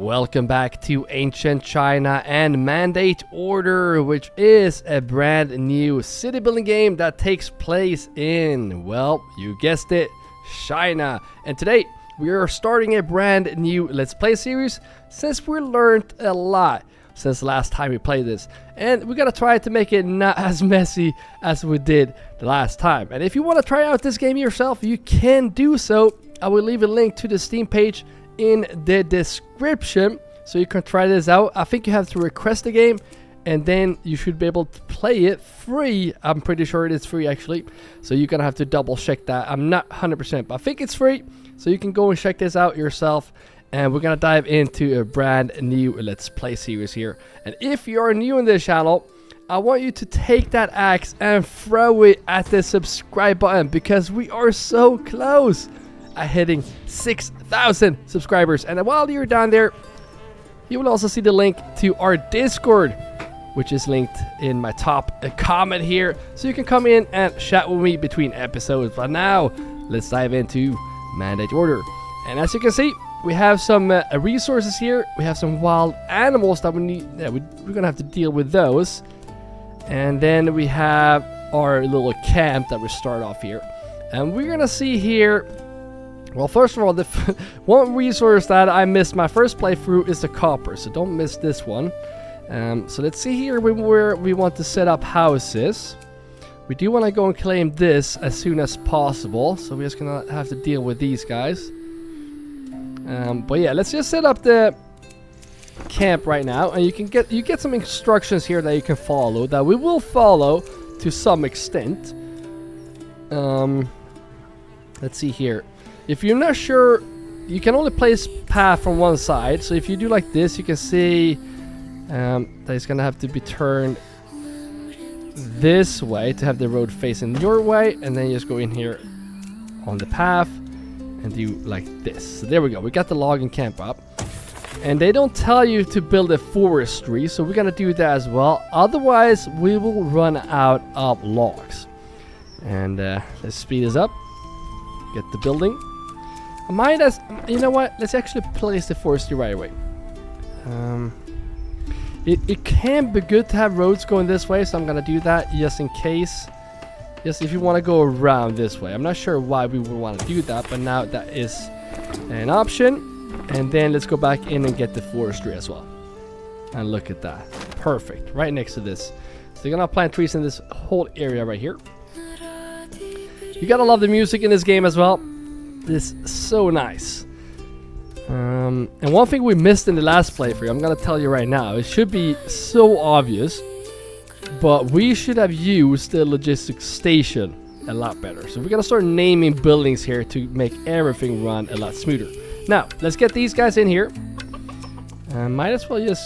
Welcome back to Ancient China and Mandate Order, which is a brand new city building game that takes place in, well, you guessed it, China. And today we are starting a brand new Let's Play series since we learned a lot since the last time we played this. And we're gonna try to make it not as messy as we did the last time. And if you want to try out this game yourself, you can do so. I will leave a link to the Steam page in the description so you can try this out. I think you have to request the game and then you should be able to play it free. I'm pretty sure it is free actually, so you're gonna have to double check that. I'm not 100%, but I think it's free, so you can go and check this out yourself. And we're gonna dive into a brand new Let's Play series here. And if you're new in this channel, I want you to take that axe and throw it at the subscribe button, because we are so close at hitting 6,000 subscribers. And while you're down there, you will also see the link to our Discord, which is linked in my top comment here, so you can come in and chat with me between episodes. But now let's dive into Mandate Order. And as you can see, we have some resources here. We have some wild animals that we need. We're gonna have to deal with those. And then we have our little camp that we start off here. And we're gonna see here. Well, first of all, the one resource that I missed my first playthrough is the copper, so don't miss this one. So let's see here where we want to set up houses. We do want to go and claim this as soon as possible, so we're just gonna have to deal with these guys. But yeah, let's just set up the camp right now, and you get some instructions here that you can follow, that we will follow to some extent. Let's see here. If you're not sure, you can only place path from one side. So if you do like this, you can see that it's gonna have to be turned this way to have the road facing your way, and then you just go in here on the path and do like this. So there we go, we got the logging camp up. And they don't tell you to build a forestry, so we're gonna do that as well. Otherwise, we will run out of logs. And let's speed this up. Get the building. I might as, you know what? Let's actually place the forestry right away. It can be good to have roads going this way, so I'm gonna do that just in case. Yes, if you want to go around this way. I'm not sure why we would want to do that, but now that is an option. And then let's go back in and get the forestry as well. And look at that. Perfect. Right next to this. So you're gonna plant trees in this whole area right here. You gotta love the music in this game as well. It's so nice. And one thing we missed in the last playthrough, I'm gonna tell you right now. It should be so obvious, but we should have used the logistics station a lot better. So we're gonna start naming buildings here to make everything run a lot smoother. Now, let's get these guys in here. Might as well just...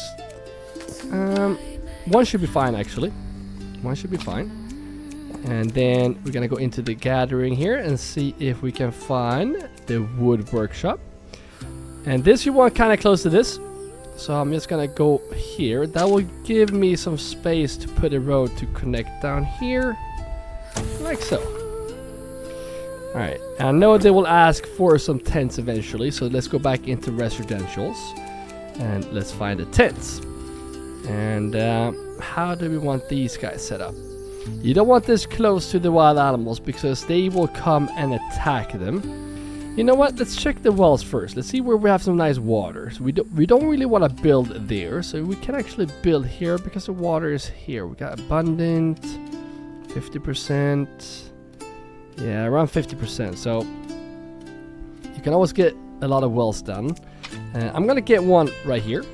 one should be fine, actually. One should be fine. And then we're gonna go into the gathering here and see if we can find the wood workshop. And this you want kind of close to this. So I'm just gonna go here. That will give me some space to put a road to connect down here. Like so. Alright, I know they will ask for some tents eventually, so let's go back into residentials and let's find the tents. And how do we want these guys set up? You don't want this close to the wild animals because they will come and attack them. You know what? Let's check the wells first. Let's see where we have some nice water. So we don't really want to build there, so we can actually build here because the water is here. We got abundant, 50%. Yeah, around 50%. So you can always get a lot of wells done. I'm gonna get one right here,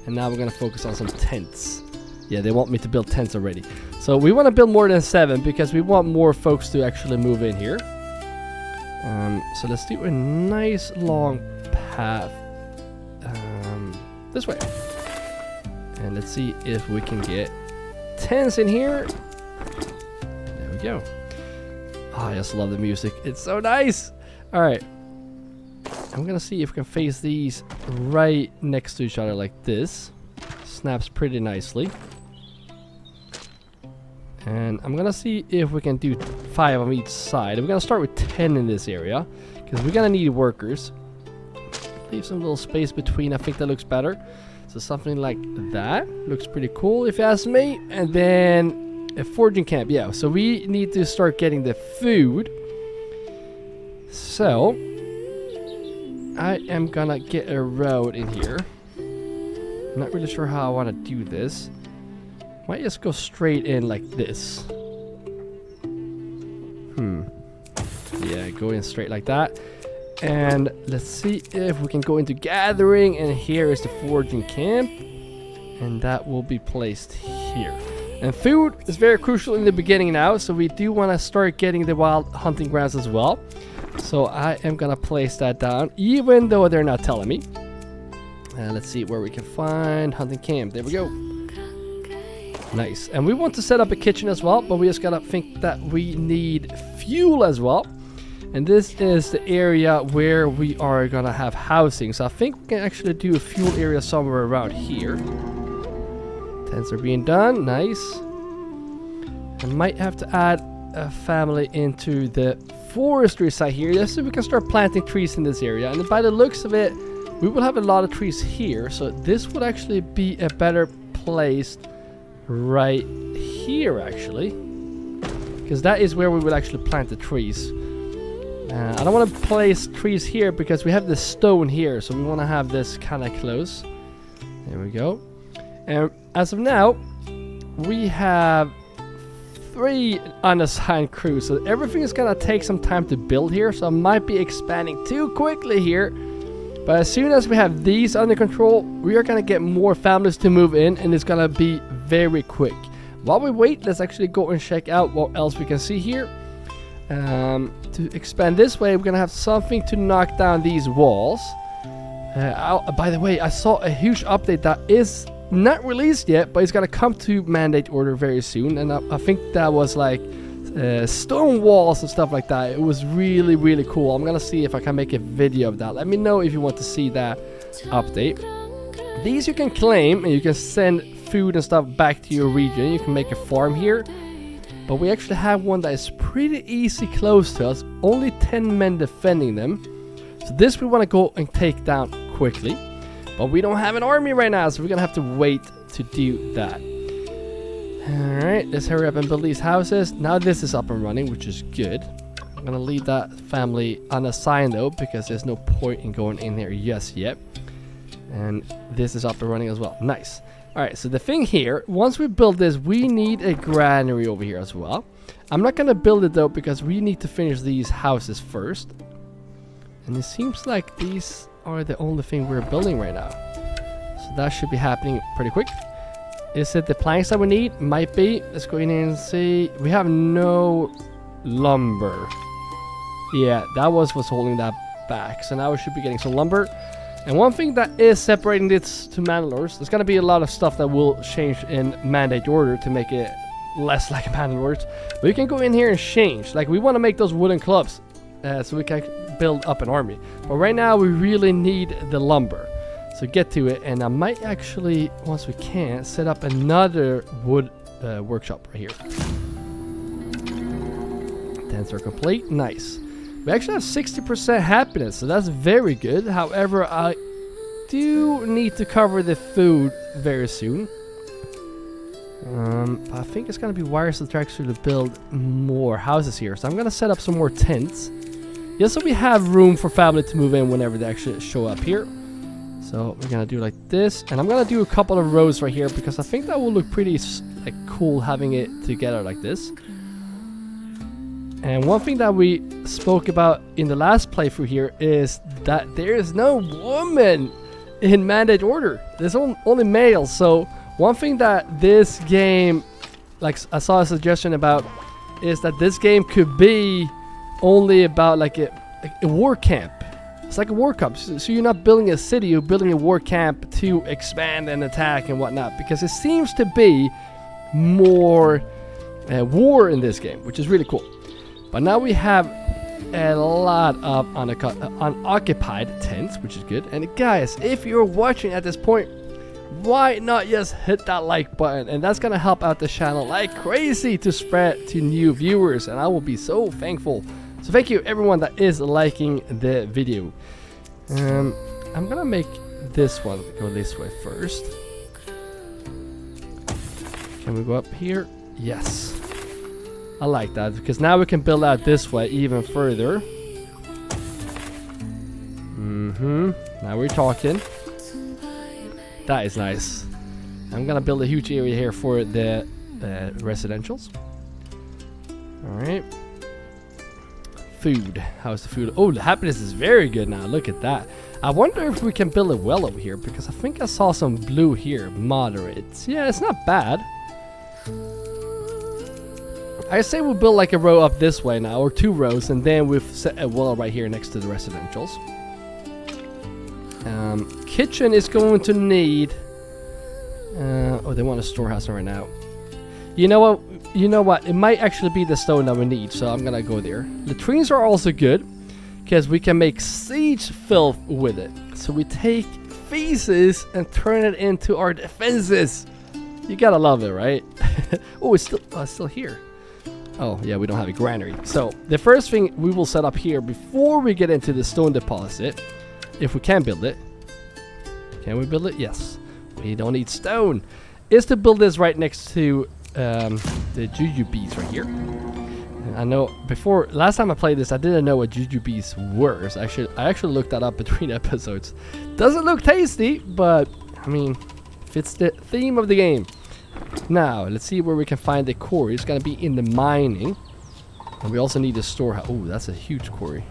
and now we're gonna focus on some tents. Yeah, they want me to build tents already. So we want to build more than 7 because we want more folks to actually move in here. So let's do a nice long path this way. And let's see if we can get tents in here. There we go. Oh, I just love the music. It's so nice. All right. I'm going to see if we can face these right next to each other like this. Snaps pretty nicely. And I'm gonna see if we can do 5 on each side. We're gonna start with 10 in this area because we're gonna need workers. leave some little space between. I think that looks better. So something like that looks pretty cool if you ask me. And then a foraging camp. Yeah, so we need to start getting the food. So I am gonna get a road in here. I'm not really sure how I want to do this. Might just go straight in like this. Yeah, go in straight like that. And let's see if we can go into gathering. And here is the foraging camp. And that will be placed here. And food is very crucial in the beginning now. So we do want to start getting the wild hunting grounds as well. So I am going to place that down, even though they're not telling me. Let's see where we can find hunting camp. There we go. Nice. And we want to set up a kitchen as well, but we just gotta think that we need fuel as well. And this is the area where we are gonna have housing. So I think we can actually do a fuel area somewhere around here. Tents are being done. Nice. I might have to add a family into the forestry side here, just so we can start planting trees in this area. And by the looks of it, we will have a lot of trees here. So this would actually be a better place right here, actually, because that is where we will actually plant the trees. I don't want to place trees here because we have this stone here, so we want to have this kind of close. There we go. And as of now, we have 3 unassigned crews, so everything is gonna take some time to build here, so I might be expanding too quickly here. But as soon as we have these under control, we are gonna get more families to move in, and it's gonna be very quick. While we wait, let's actually go and check out what else we can see here. To expand this way, we're gonna have something to knock down these walls. By the way, I saw a huge update that is not released yet, but it's gonna come to mandate order very soon, and I think that was like stone walls and stuff like that. It was really, really cool. I'm gonna see if I can make a video of that. Let me know if you want to see that update. These you can claim, and you can send food and stuff back to your region. You can make a farm here, but we actually have one that is pretty easy close to us, only 10 men defending them. So this we want to go and take down quickly, but we don't have an army right now, so we're gonna have to wait to do that. Alright, let's hurry up and build these houses. Now this is up and running, which is good. I'm gonna leave that family unassigned though, because there's no point in going in there just yet. And this is up and running as well. Nice. Alright, so the thing here, once we build this, we need a granary over here as well. I'm not gonna build it though, because we need to finish these houses first. And it seems like these are the only thing we're building right now. So that should be happening pretty quick. Is it the planks that we need? Might be. Let's go in and see. We have no lumber. Yeah, that was what's holding that back. So now we should be getting some lumber. And one thing that is separating this to Manor, there's going to be a lot of stuff that will change in mandate order to make it less like Manor. But you can go in here and change. Like, we want to make those wooden clubs so we can build up an army. But right now we really need the lumber. So get to it, and I might actually, once we can, set up another wood workshop right here. Tents are complete. Nice. We actually have 60% happiness, so that's very good. However, I do need to cover the food very soon. I think it's going to be wise to actually build more houses here. So I'm going to set up some more tents, just so we have room for family to move in whenever they actually show up here. So we're gonna do like this, and I'm gonna do a couple of rows right here because I think that will look pretty like cool having it together like this. And one thing that we spoke about in the last playthrough here is that there is no woman in mandate order. There's only males. So one thing that this game, like I saw a suggestion about, is that this game could be only about like a war camp. It's like a war camp, so you're not building a city, you're building a war camp to expand and attack and whatnot, because it seems to be more war in this game, which is really cool. But now we have a lot of unoccupied tents, which is good. And guys, if you're watching at this point, why not just hit that like button? And that's gonna help out the channel like crazy to spread to new viewers, and I will be so thankful. So thank you everyone that is liking the video. I'm gonna make this one go this way first. Can we go up here? Yes. I like that, because now we can build out this way even further. Now we're talking. That is nice. I'm gonna build a huge area here for the residentials. Alright. Food. How's the food? Oh, the happiness is very good now. Look at that. I wonder if we can build it well over here, because I think I saw some blue here. Moderate. Yeah, it's not bad. I say we'll build like a row up this way now, or 2 rows, and then we've set a wall right here next to the residentials. Kitchen is going to need... oh, they want a storehouse right now. You know what? You know what? It might actually be the stone that we need, so I'm gonna go there. Latrines are also good, because we can make siege filth with it. So we take feces and turn it into our defenses. You gotta love it, right? Oh, it's still here. Oh, yeah, we don't have a granary. So the first thing we will set up here before we get into the stone deposit, if we can build it. Can we build it? Yes. We don't need stone. Is to build this right next to the GAMINGNORSE right here. And I know before, last time I played this, I didn't know what GAMINGNORSE were. So I actually looked that up between episodes. Doesn't look tasty, but I mean, fits the theme of the game. Now, let's see where we can find the quarry. It's gonna be in the mining. And we also need a storehouse. Oh, that's a huge quarry.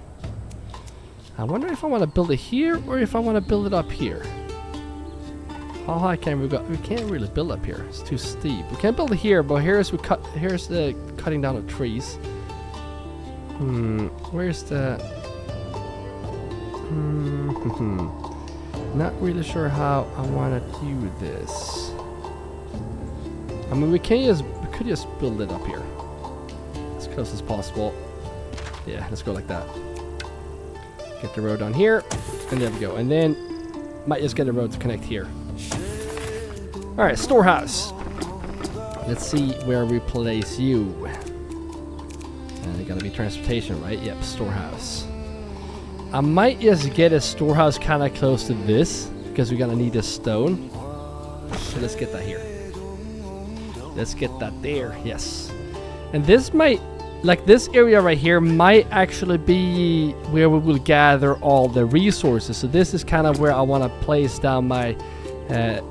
I wonder if I want to build it here or if I want to build it up here. How high can we go? We can't really build up here. It's too steep. We can't build it here, but here's the cutting down of trees. Where's the... Not really sure how I want to do this. I mean, we could just build it up here as close as possible. Yeah, let's go like that. Get the road on here, and there we go. And then might just get a road to connect here. All right, storehouse. Let's see where we place you. And it gotta be transportation, right? Yep, storehouse. I might just get a storehouse kind of close to this, because we're gonna need a stone. So let's get that here. Let's get that there, yes. And this might, like this area right here, might actually be where we will gather all the resources. So this is kind of where I want to place down my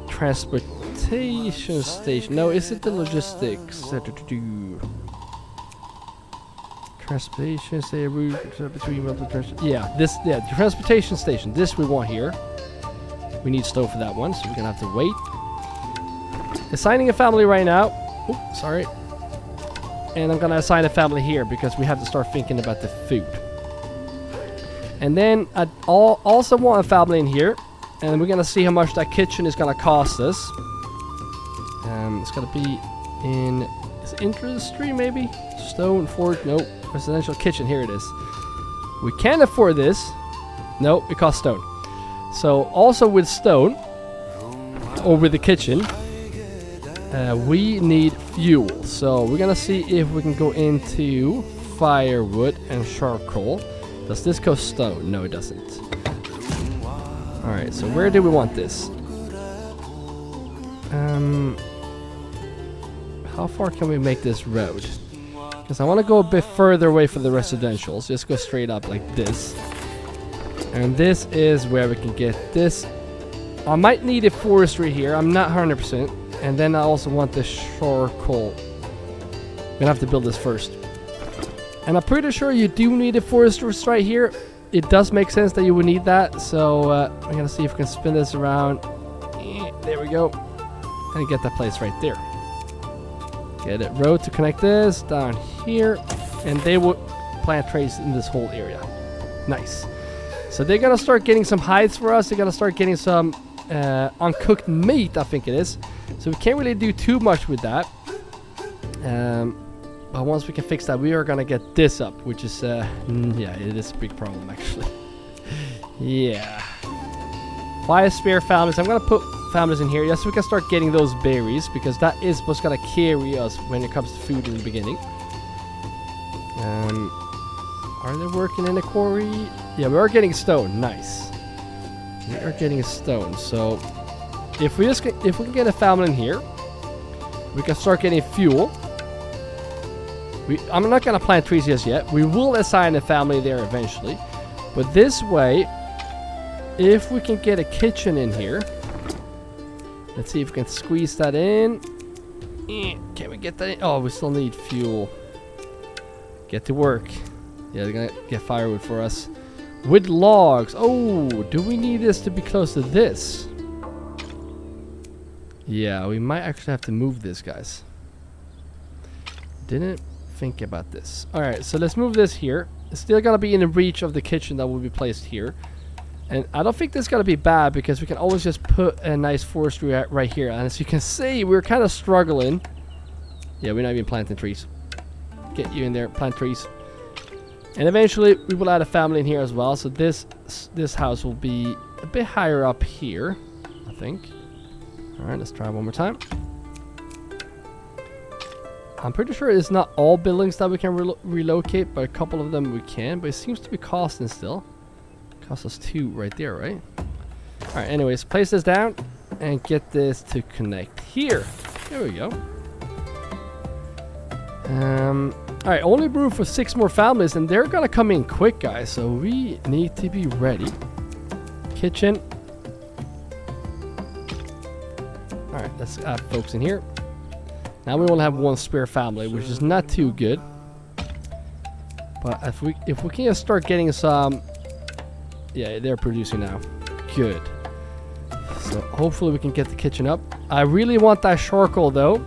transportation station. No, is it the logistics? Transportation, say a route between multiple transportation. Yeah, the transportation station. This we want here. We need stone for that one, so we're gonna have to wait. Assigning a family right now. Oh, sorry. And I'm gonna assign a family here because we have to start thinking about the food. And then I also want a family in here, and we're gonna see how much that kitchen is gonna cost us. It's gonna be in industry maybe, stone, forge, nope, residential kitchen. Here it is. We can afford this. Nope, it costs stone. So also with stone, or with the kitchen, we need fuel. So we're gonna see if we can go into firewood and charcoal. Does this cost stone? No, it doesn't. Alright, so where do we want this? How far can we make this road? Because I want to go a bit further away from the residentials. Just go straight up like this. And this is where we can get this. I might need a forestry here. I'm not 100%. And then I also want the charcoal. I'm gonna have to build this first. And I'm pretty sure you do need a forestry right here. It does make sense that you would need that. So we're gonna see if we can spin this around. There we go. And get that place right there. Get a road to connect this down here. And they will plant trees in this whole area. Nice. So they're gonna start getting some hides for us. They're gonna start getting some uncooked meat, I think it is. So we can't really do too much with that. But once we can fix that, we are gonna get this up, which is yeah, it is a big problem actually. Yeah. 5 spare families. I'm gonna put families in here just so we can start getting those berries, because that is what's gonna carry us when it comes to food in the beginning. Are they working in the quarry? Yeah, we are getting stone. Nice. We are getting a stone. So if we can get a family in here, we can start getting fuel. I'm not gonna plant trees just yet. We will assign a family there eventually. But this way, if we can get a kitchen in here, let's see if we can squeeze that in. Can we get that in? Oh, we still need fuel. Get to work. Yeah, they're gonna get firewood for us. With logs. Oh, do we need this to be close to this? Yeah, we might actually have to move this, guys. Didn't think about this. Alright, so let's move this here. It's still gonna be in the reach of the kitchen that will be placed here. And I don't think this is gonna be bad because we can always just put a nice forestry right here. And as you can see, we're kind of struggling. Yeah, we're not even planting trees. Get you in there, plant trees. And eventually we will add a family in here as well. So this house will be a bit higher up here, I think. Alright, let's try one more time. I'm pretty sure it's not all buildings that we can relocate, but a couple of them we can. But it seems to be costing still. Cost us 2 right there, right? Alright, anyways, place this down and get this to connect here. There we go. Alright, only room for 6 more families, and they're gonna come in quick, guys. So we need to be ready. Kitchen. Alright, let's add folks in here. Now we only have 1 spare family, which is not too good. But if we can start getting some... Yeah, they're producing now. Good. So hopefully we can get the kitchen up. I really want that charcoal though.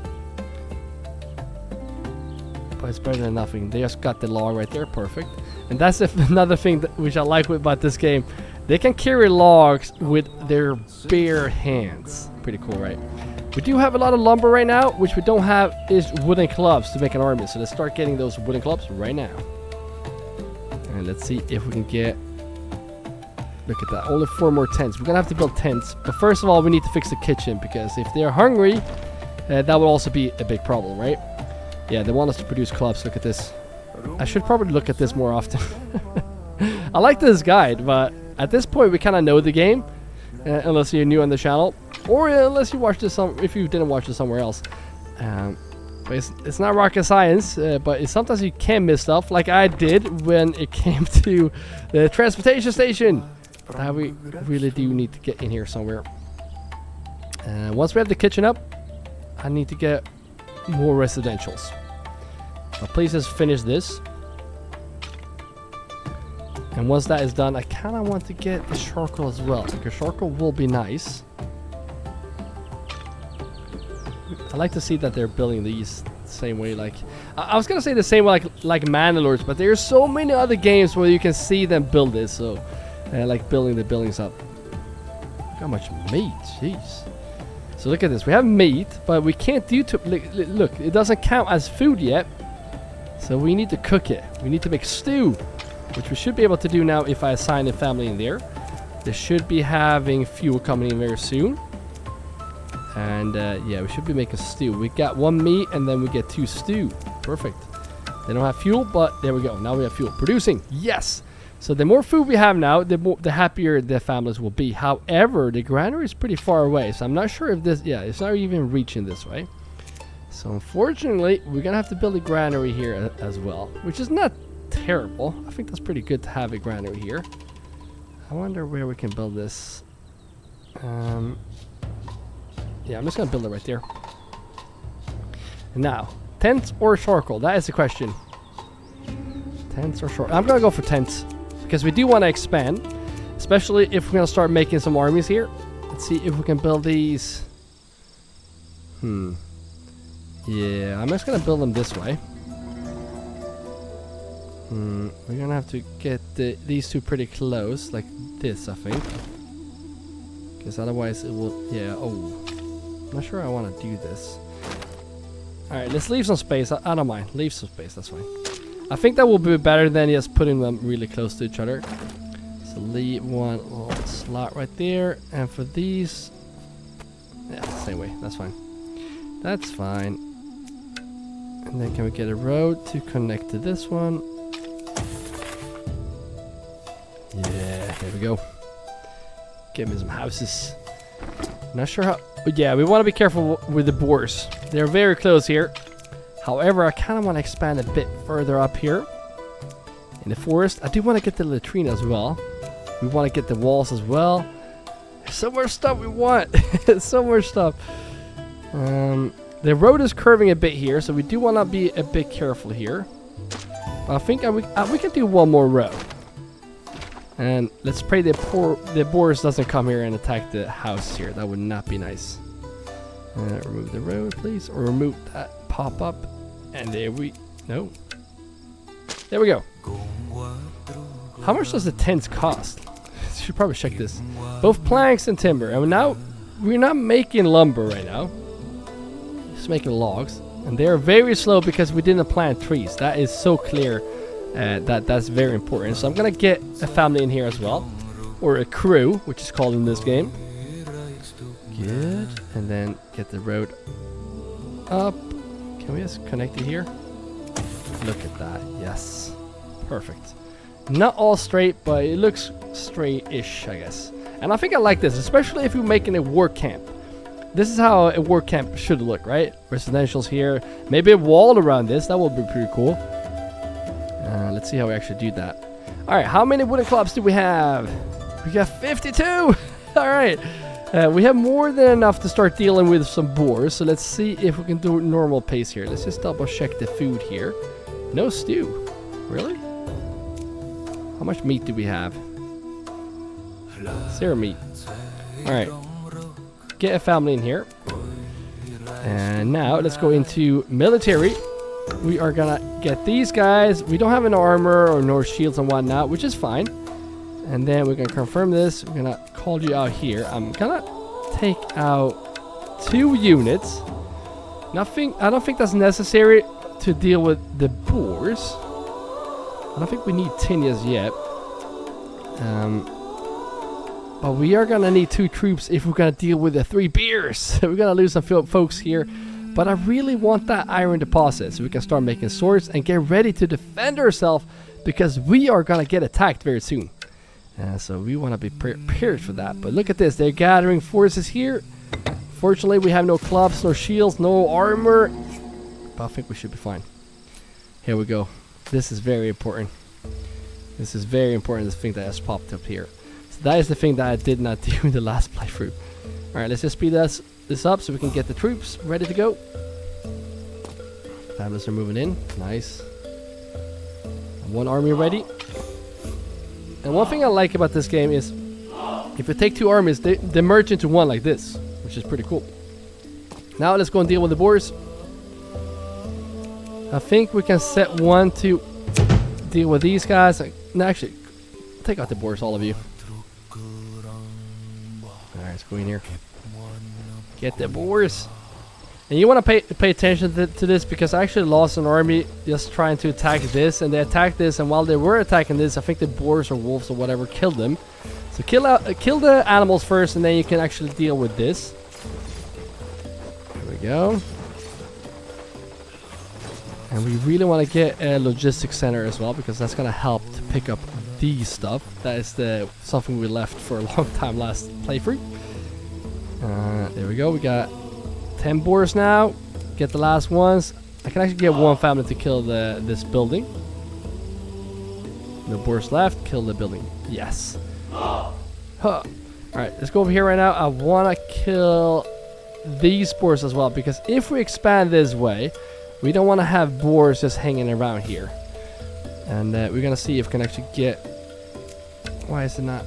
But it's better than nothing. They just got the log right there. Perfect. And that's another thing which I like about this game. They can carry logs with their bare hands. Pretty cool, right? We do have a lot of lumber right now. Which we don't have is wooden clubs to make an army. So let's start getting those wooden clubs right now. And let's see if we can get... Look at that. Only 4 more tents. We're going to have to build tents. But first of all, we need to fix the kitchen. Because if they're hungry, that will also be a big problem, right? Yeah, they want us to produce clubs. Look at this. I should probably look at this more often. I like this guide, but at this point, we kind of know the game. Unless you're new on the channel. Or unless you watched this if you didn't watch it somewhere else. But it's not rocket science. But sometimes you can miss stuff. Like I did when it came to the transportation station. That we really do need to get in here somewhere. Once we have the kitchen up, I need to get more residentials. Please just finish this. And once that is done, I kind of want to get the charcoal as well. Because charcoal will be nice. I like to see that they're building these the same way. Like I was gonna say the same way like Manor, but there's so many other games where you can see them build this. So like building the buildings up. Look how much meat, jeez. So look at this. We have meat, but we can't do look, it doesn't count as food yet. So we need to cook it. We need to make stew, which we should be able to do now if I assign a family in there. They should be having fuel coming in very soon. And yeah, we should be making stew. We got 1 meat and then we get 2 stew. Perfect. They don't have fuel, but there we go. Now we have fuel. Producing. Yes. So the more food we have now, the happier the families will be. However, the granary is pretty far away. So I'm not sure if this... Yeah, it's not even reaching this way. So unfortunately, we're going to have to build a granary here as well. Which is not terrible. I think that's pretty good to have a granary here. I wonder where we can build this. Yeah, I'm just going to build it right there. Now, tents or charcoal? That is the question. Tents or charcoal? I'm going to go for tents. Because we do want to expand. Especially if we're going to start making some armies here. Let's see if we can build these. Yeah, I'm just going to build them this way. We're going to have to get these 2 pretty close. Like this, I think. Because otherwise it will... Yeah, oh. I'm not sure I want to do this. Alright, let's leave some space. I don't mind. Leave some space, that's fine. I think that will be better than just putting them really close to each other. So leave 1 little slot right there. And for these... Yeah, same way. That's fine. That's fine. And then can we get a road to connect to this one? Yeah, there we go. get me some houses. Not sure how. But yeah, we want to be careful with the boars. They're very close here. However, I kind of want to expand a bit further up here in the forest. I do want to get the latrine as well. We want to get the walls as well. There's so much stuff we want. So much stuff. The road is curving a bit here, so we do want to be a bit careful here. But I think we can do one more row. And let's pray the boars doesn't come here and attack the house here. That would not be nice. Remove the road, please. Or remove that pop-up. And there we... No. There we go. How much does the tents cost? Should probably check this. Both planks and timber. And now, we're not making lumber right now. Just making logs. And they're very slow because we didn't plant trees. That is so clear. That's very important. So I'm gonna get a family in here as well, or a crew, which is called in this game. Good. And then get the road up. Can we just connect it here? Look at that. Yes, perfect. Not all straight, but it looks straight-ish, I guess. And I think I like this, especially if you're making a work camp. This is how a work camp should look, right? Residentials here, maybe a wall around this. That would be pretty cool. Let's see how we actually do that. Alright, how many wooden clubs do we have? We got 52! Alright, we have more than enough to start dealing with some boars. So let's see if we can do normal pace here. Let's just double check the food here. No stew. Really? How much meat do we have? 0 meat. Alright, get a family in here. And now let's go into military. We are gonna get these guys. We don't have an armor or no shields and whatnot, which is fine. And then we're gonna confirm this. We're gonna call you out here. I'm gonna take out 2 units. Nothing. I don't think that's necessary to deal with the boars. I don't think we need Tinias yet. But we are gonna need 2 troops if we're gonna deal with the 3 bears. We're gonna lose some folks here. But I really want that iron deposit so we can start making swords and get ready to defend ourselves, because we are going to get attacked very soon. So we want to be prepared for that. But look at this. They're gathering forces here. Fortunately, we have no clubs, no shields, no armor. But I think we should be fine. Here we go. This is very important. This is very important, this thing that has popped up here. So that is the thing that I did not do in the last playthrough. Alright, let's just speed this up so we can get the troops ready to go. Families are moving in. Nice. 1 army ready. And one thing I like about this game is if you take 2 armies, they merge into 1 like this, which is pretty cool. Now let's go and deal with the boars. I think we can set 1 to deal with these guys. No, actually, take out the boars, all of you. Alright, let's go in here. Get the boars. And you want to pay attention to this, because I actually lost an army just trying to attack this, and they attacked this, and while they were attacking this, I think the boars or wolves or whatever killed them. So kill the animals first, and then you can actually deal with this. There we go. And we really want to get a logistics center as well, because that's going to help to pick up these stuff. That is something we left for a long time last playthrough. There we go. We got 10 boars now. Get the last ones. I can actually get 1 family to kill this building. No boars left. Kill the building. Yes. Huh. Alright, let's go over here right now. I want to kill these boars as well, because if we expand this way, we don't want to have boars just hanging around here. And we're going to see if we can actually get... Why is it not...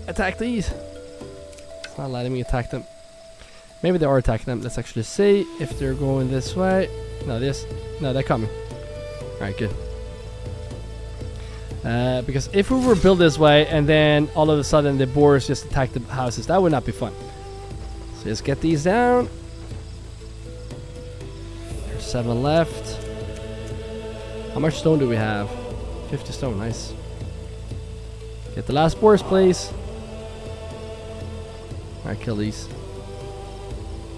Attack these. It's not letting me attack them. Maybe they are attacking them. Let's actually see if they're going this way. No, they're coming. Alright, good. Because if we were built this way and then all of a sudden the boars just attack the houses, that would not be fun. So let's get these down. There's 7 left. How much stone do we have? 50 stone, nice. Get the last boars, please. Alright, kill these.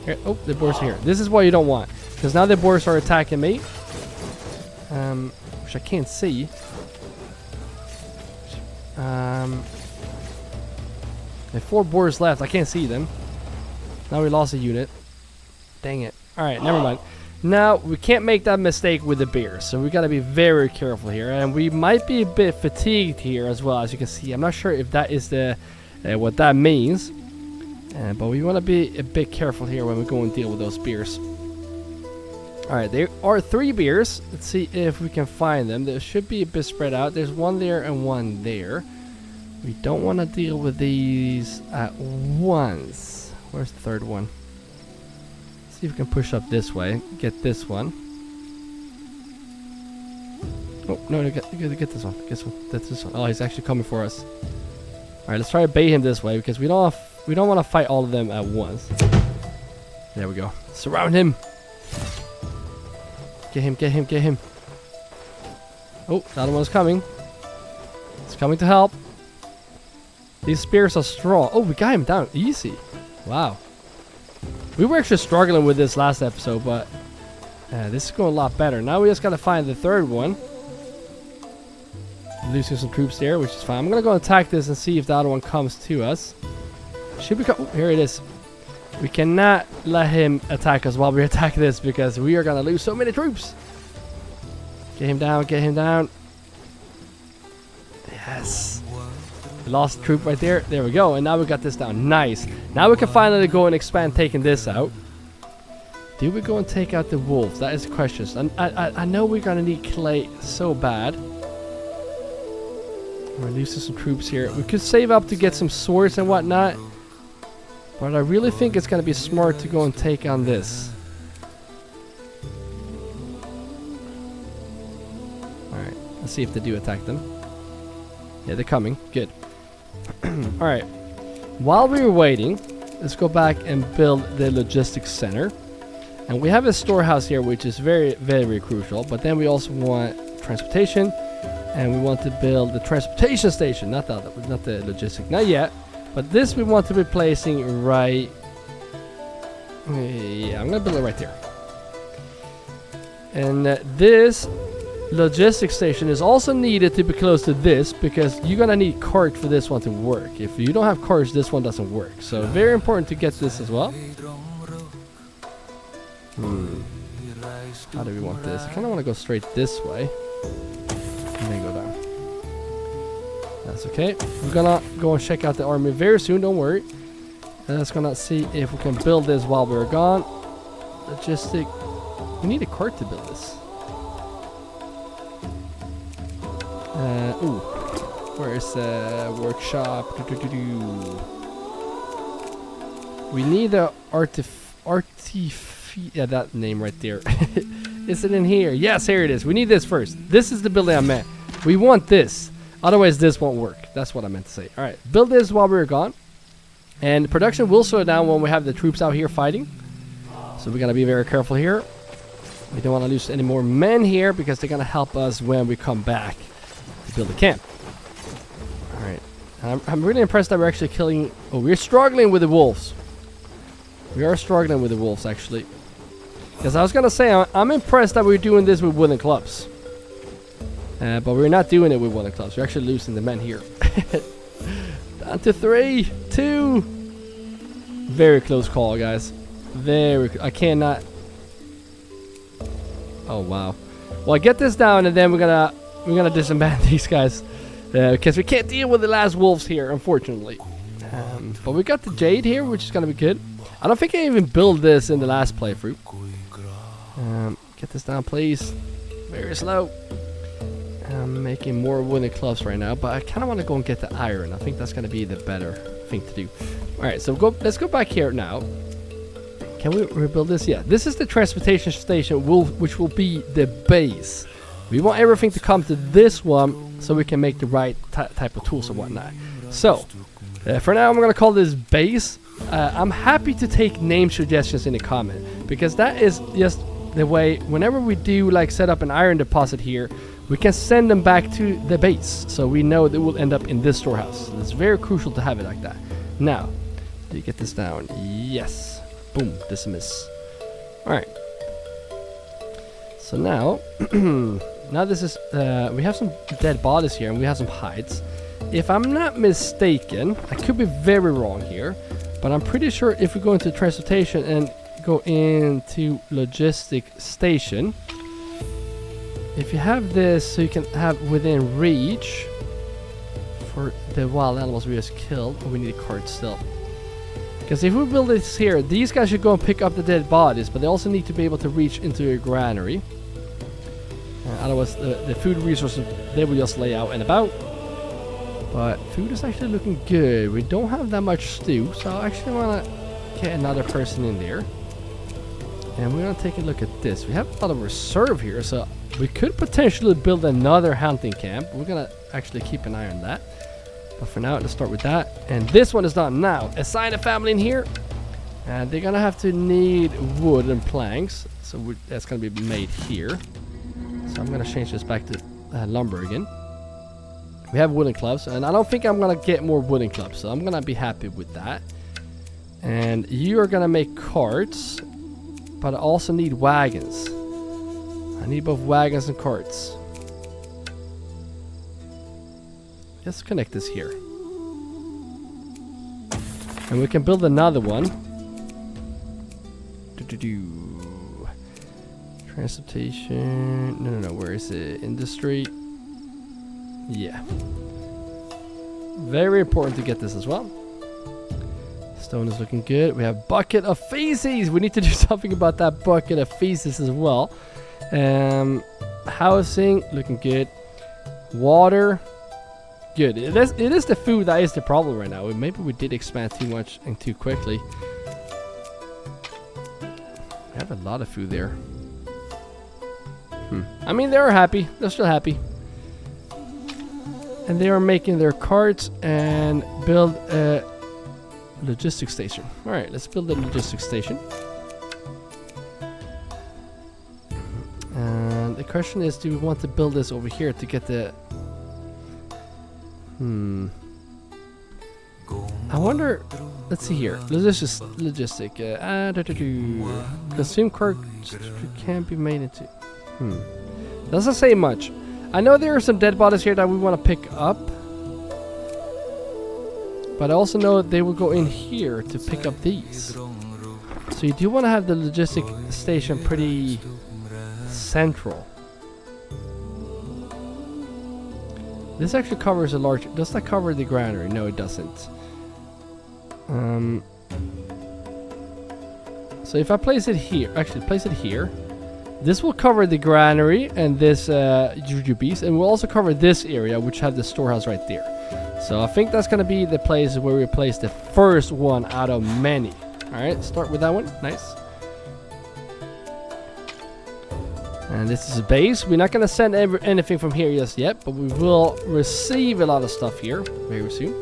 Here, oh, the boars are here. This is what you don't want, because now the boars are attacking me. Which I can't see. There are 4 boars left. I can't see them. Now we lost a unit. Dang it. Alright, never mind. Now, we can't make that mistake with the bears, so we gotta be very careful here. And we might be a bit fatigued here as well, as you can see. I'm not sure if that is the what that means. But we want to be a bit careful here when we go and deal with those bears. Alright, there are 3 bears. Let's see if we can find them. They should be a bit spread out. There's 1 there and 1 there. We don't want to deal with these at once. Where's the 3rd one? See if we can push up this way. Get this one. Oh, no, get this one. Get this one. Oh, he's actually coming for us. Alright, let's try to bait him this way because we don't want to fight all of them at once. There we go. Surround him. Get him. Oh, the other one's coming. It's coming to help. These spears are strong. Oh, we got him down easy. Wow. We were actually struggling with this last episode, but this is going a lot better. Now we just gotta find the 3rd one. Losing some troops there, which is fine. I'm gonna go attack this and see if the other one comes to us. Should we come? Oh, here it is. We cannot let him attack us while we attack this because we are gonna lose so many troops. Get him down. Yes. We lost a troop right there. There we go. And now we got this down. Nice. Now we can finally go and expand taking this out. Do we go and take out the wolves? That is the question. I know we're gonna need clay so bad. We're losing some troops here. We could save up to get some swords and whatnot. But I really think it's gonna be smart to go and take on this. Alright. Let's see if they do attack them. Yeah, they're coming. Good. Alright. While we were waiting, let's go back and build the logistics center. And we have a storehouse here, which is very, very crucial. But then we also want transportation. And we want to build the transportation station. Not the logistic. Not yet. But this we want to be placing right... Yeah, I'm going to build it right there. And this logistics station is also needed to be close to this because you're going to need cart for this one to work. If you don't have carts, this one doesn't work. So very important to get this as well. How do we want this? I kind of want to go straight this way. And then go down. That's okay. We're gonna go and check out the army very soon, don't worry. Let's gonna see if we can build this while we're gone. Logistic. We need a cart to build this. Ooh. Where is the workshop? We need a yeah, that name right there. Is it in here? Yes, here it is. We need this first. This is the building I meant. We want this. Otherwise, this won't work. That's what I meant to say. All right. Build this while we're gone. And production will slow down when we have the troops out here fighting. So we're going to be very careful here. We don't want to lose any more men here because they're going to help us when we come back to build a camp. All right. I'm really impressed that we're actually killing... Oh, we're struggling with the wolves. We are struggling with the wolves, actually. Because I was going to say, I'm impressed that we're doing this with wooden clubs. But we're not doing it with wooden clubs. We're actually losing the men here. Down to 3, 2. Very close call, guys. I cannot... Oh, wow. Well, I get this down, and then we're gonna disband these guys. Because we can't deal with the last wolves here, unfortunately. But we got the jade here, which is going to be good. I don't think I even built this in the last playthrough. Get this down, please. Very slow. I'm making more wooden clubs right now, but I kind of want to go and get the iron. I think that's going to be the better thing to do. Alright, so let's go back here now. Can we rebuild this? Yeah, this is the transportation station, which will be the base. We want everything to come to this one so we can make the right type of tools and whatnot. So, for now, I'm going to call this base. I'm happy to take name suggestions in the comment, because that is just the way, whenever we do like set up an iron deposit here, we can send them back to the base, so we know they will end up in this storehouse. It's very crucial to have it like that. Now, do you get this down? Yes. Boom. Dismiss. Alright. So now, now this is, we have some dead bodies here, and we have some hides. if I'm not mistaken, I could be very wrong here, but I'm pretty sure if we go into transportation and go into logistic station, if you have this, so you can have within reach for the wild animals we just killed. Oh, we need a cart still. Because if we build this here, these guys should go and pick up the dead bodies, but they also need to be able to reach into a granary. Otherwise, the food resources, they will just lay out and about. But food is actually looking good. We don't have that much stew, so I actually want to get another person in there. And we're going to take a look at this. We have a lot of reserve here, so we could potentially build another hunting camp. We're going to actually keep an eye on that. But for now, let's start with that. And this one is done now. Assign a family in here. And they're going to have to need wood and planks. So that's going to be made here. So I'm going to change this back to lumber again. We have wooden clubs. And I don't think I'm going to get more wooden clubs. So I'm going to be happy with that. And you are going to make carts. But I also need wagons. I need both wagons and carts. Let's connect this here. And we can build another one. Transportation. No. Where is it? Industry. Yeah. Very important to get this as well. Stone is looking good. We have bucket of feces. We need to do something about that bucket of feces as well. Housing looking good. Water. Good. It is the food that is the problem right now. Maybe we did expand too much and too quickly. We have a lot of food there. I mean, they are happy. They're still happy. And they are making their carts and build a logistics station. Alright, let's build a logistics station. And the question is, do we want to build this over here to get the... I wonder... Let's see here. Logistic. Consume carts can't be made into... Doesn't say much. I know there are some dead bodies here that we want to pick up. But I also know they will go in here to pick up these. So you do want to have the logistic station pretty central. This actually covers a large... Does that cover the granary? No, it doesn't. So if I place it here... Actually, place it here. This will cover the granary and this ARGBs. And we'll also cover this area, which has the storehouse right there. So I think that's going to be the place where we place the first one out of many. Alright, start with that one. Nice. And this is a base. We're not going to send anything from here just yet, but we will receive a lot of stuff here very soon.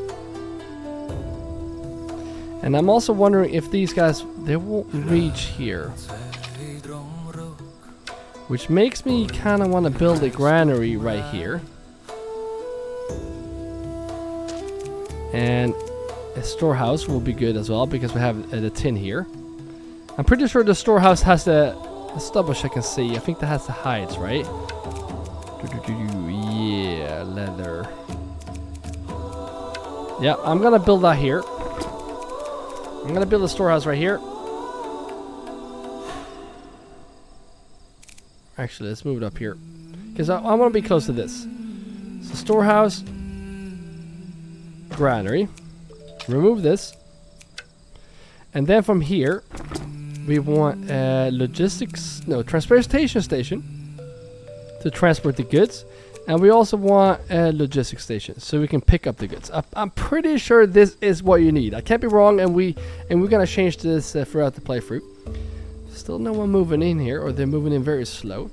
And I'm also wondering if these guys, they won't reach here. Which makes me kind of want to build a granary right here. And a storehouse will be good as well because we have the tin here. I'm pretty sure the storehouse has the stubble I can see. I think that has the hides, right? Yeah, leather. Yeah, I'm gonna build that here. I'm gonna build a storehouse right here. Actually, let's move it up here because I want to be close to this. So storehouse, granary. Remove this, and then from here we want a transportation station to transport the goods, and we also want a logistics station so we can pick up the goods. I'm pretty sure this is what you need. I can't be wrong, and we're gonna change this throughout the playthrough. Still no one moving in here, or they're moving in very slow.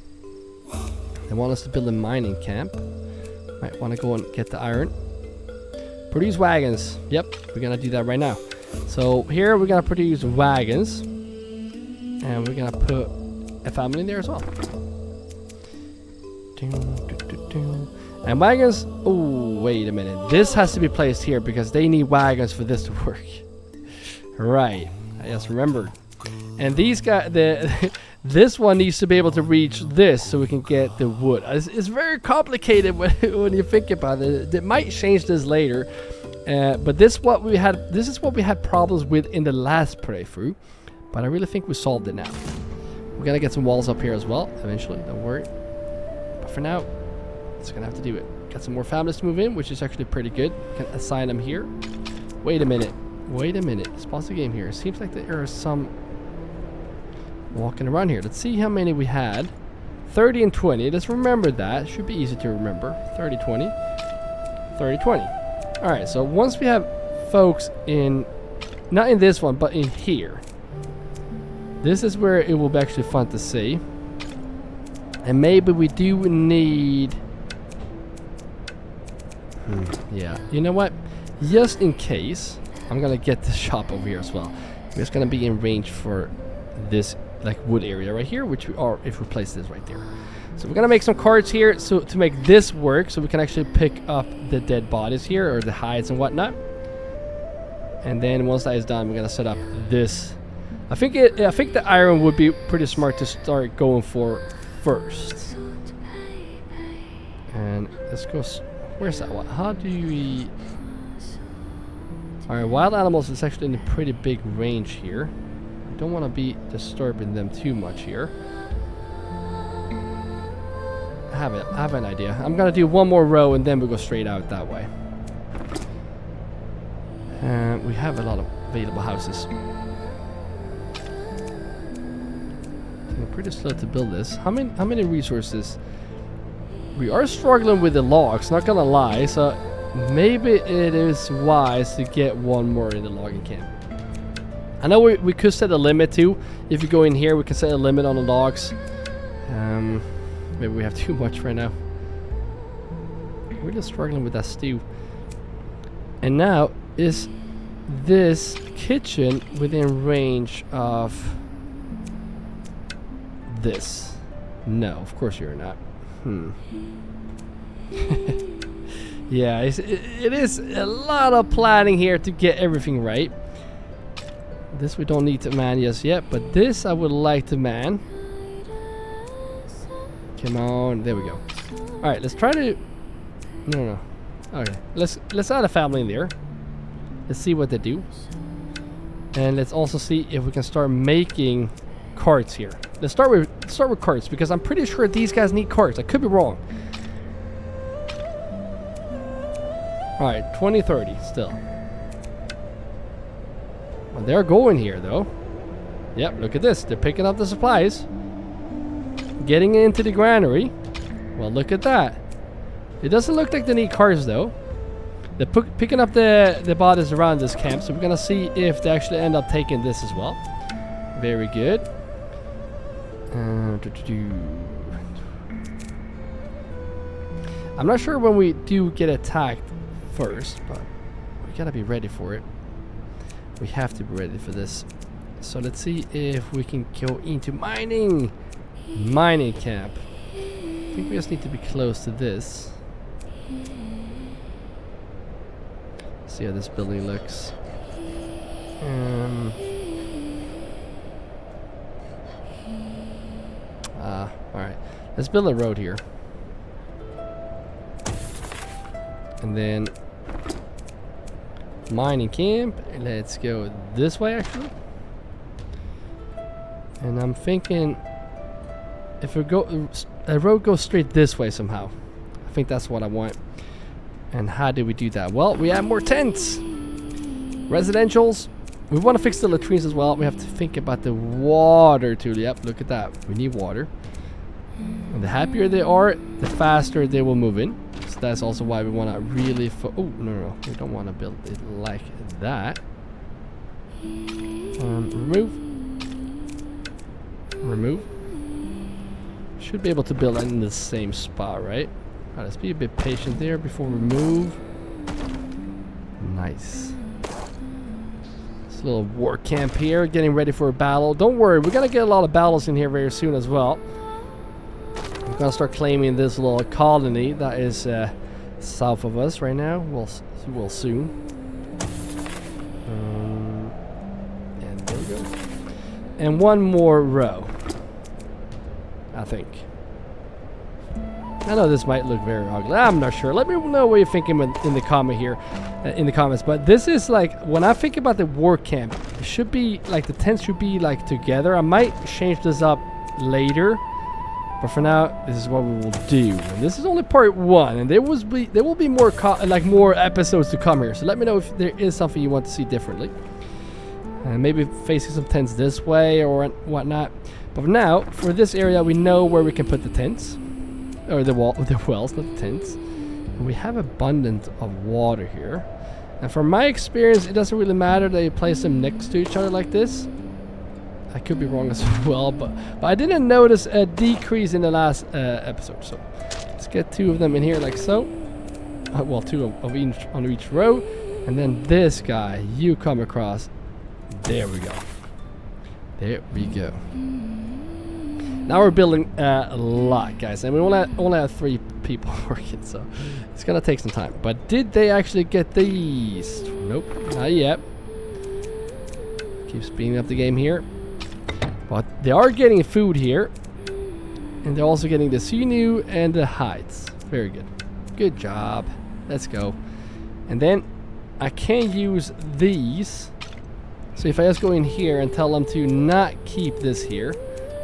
They want us to build a mining camp. Might want to go and get the iron. Produce wagons. Yep, we're gonna do that right now. So here we're gonna produce wagons, and we're gonna put a family in there as well. And wagons. Oh, wait a minute. This has to be placed here because they need wagons for this to work. Right. I just remembered. And these guys, this one needs to be able to reach this so we can get the wood. It's very complicated when you think about it. It might change this later, but this is what we had problems with in the last playthrough. But I really think we solved it now. We're gonna get some walls up here as well eventually. Don't worry. But for now, it's gonna have to do it. Got some more families to move in, which is actually pretty good. Can assign them here. Wait a minute. Wait a minute. Let's pause the game here. It seems like there are some walking around here. Let's see how many we had. 30 and 20. Let's remember that. Should be easy to remember. 30, 20. 30, 20. Alright, so once we have folks in, not in this one, but in here. This is where it will be actually fun to see. And maybe we do need... yeah. You know what? Just in case, I'm gonna get the shop over here as well. It's gonna be in range for this like wood area right here, which we are if we place this right there. So we're gonna make some cards here so to make this work, so we can actually pick up the dead bodies here or the hides and whatnot. And then once that is done, we're gonna set up this. I think the iron would be pretty smart to start going for first. And let's go. Where's that one? How do we? Alright, wild animals is actually in a pretty big range here. I don't want to be disturbing them too much here. I have an idea. I'm gonna do one more row and then we go straight out that way. And we have a lot of available houses. We're pretty slow to build this. How many resources? We are struggling with the logs, not gonna lie, so maybe it is wise to get one more in the logging camp. I know we could set a limit too. If you go in here, we can set a limit on the logs. Maybe we have too much right now. We're just struggling with that stew. And now, is this kitchen within range of this? No, of course you're not. Yeah, it is a lot of planning here to get everything right. This we don't need to man just yet, but this I would like to man. Come on, there we go. All right, let's try to. No. Okay, let's add a family in there. Let's see what they do, and let's also see if we can start making carts here. Let's start with carts because I'm pretty sure these guys need carts. I could be wrong. All right, 20, 30 still. Well, they're going here though. Yep, look at this. They're picking up the supplies. Getting into the granary. Well, look at that. It doesn't look like they need cars though. They're picking up the bodies around this camp, so we're gonna see if they actually end up taking this as well. Very good. I'm not sure when we do get attacked first, but we gotta be ready for it. We have to be ready for this. So let's see if we can go into mining camp. I think we just need to be close to this. See how this building looks. Alright. Let's build a road here. And then mining camp. Let's go this way actually. And I'm thinking if we go a road goes straight this way somehow. I think that's what I want. And how do we do that? Well, we have more tents. Residentials. We want to fix the latrines as well. We have to think about the water too. Yep, look at that. We need water. And the happier they are, the faster they will move in. So that's also why we want to really oh, no. We don't want to build it like that. Remove. Should be able to build in the same spot, right? Alright, let's be a bit patient there before we move. Nice. This little war camp here, getting ready for a battle. Don't worry, we're gonna get a lot of battles in here very soon as well. We're gonna start claiming this little colony that is south of us right now. We'll soon. And there we go. and one more row, I think. I know this might look very ugly. I'm not sure. Let me know what you're thinking in the comment here, in the comments. But this is like, when I think about the war camp, it should be like the tents should be like together. I might change this up later, but for now, this is what we will do. And this is only part 1, and there will be more more episodes to come here. So let me know if there is something you want to see differently, and maybe facing some tents this way or whatnot. But for now, for this area, we know where we can put the tents. Or the wells, not the tents. And we have abundance of water here. And from my experience, it doesn't really matter that you place them next to each other like this. I could be wrong as well, but I didn't notice a decrease in the last episode. So let's get 2 of them in here like so. Well, 2 of each on each row. And then this guy, you come across. There we go. There we go. Now we're building a lot, guys, and we only have 3 people working, so it's gonna take some time. But did they actually get these? Nope, not yet. Keep speeding up the game here. But they are getting food here, and they're also getting the sinew and the hides. Very good. Good job. Let's go. And then I can use these. So if I just go in here and tell them to not keep this here,